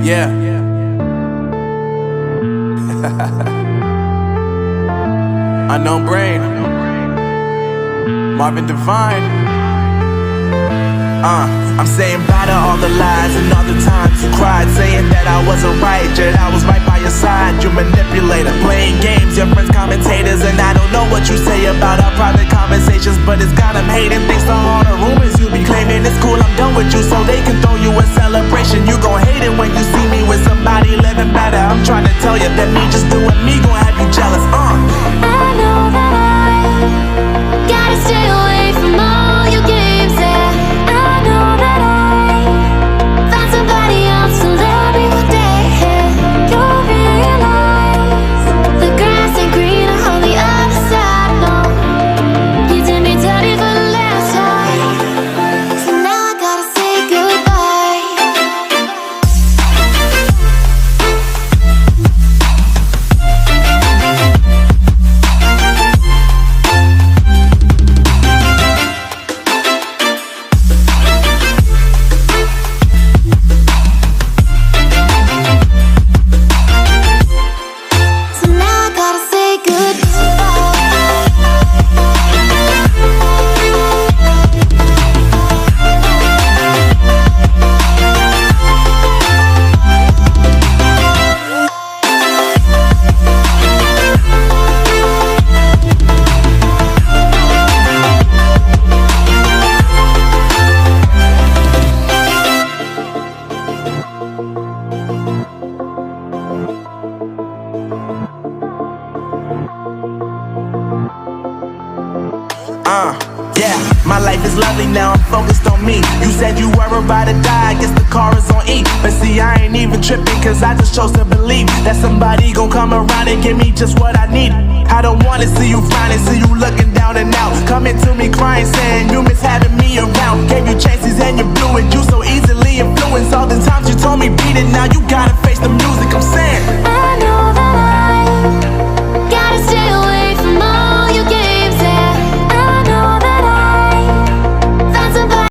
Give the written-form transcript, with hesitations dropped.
Yeah. Unknown Brain, Marvin Divine. I'm saying bye to all the lies and all the times you cried, saying that I wasn't right, yet I was right by your side. You manipulator, playing games, your friends commentators, and I don't know what you say about our private conversations, but it's got them hating. Thanks to all the rumors you be claiming. It's cool, I'm done with you, so they can throw you a celebration. You gon' hate it when you see me with somebody living better. I'm trying to tell you that me just doing me gon' have you jealous. I know that I gotta stay away from all your games, yeah. I know that I found somebody else to love me one day, yeah. You'll realize the grass ain't greener on the other side, no. You did me dirty for the last time, so now I gotta say goodbye. So now I gotta say Yeah, my life is lovely now, I'm focused on me. You said you were about to die, I guess the car is on E. But see, I ain't even tripping, cause I just chose to believe that somebody gon' come around and give me just what I need. I don't wanna see you frowning, see you looking down and out, coming to me crying, saying you miss having me around. Gave you chances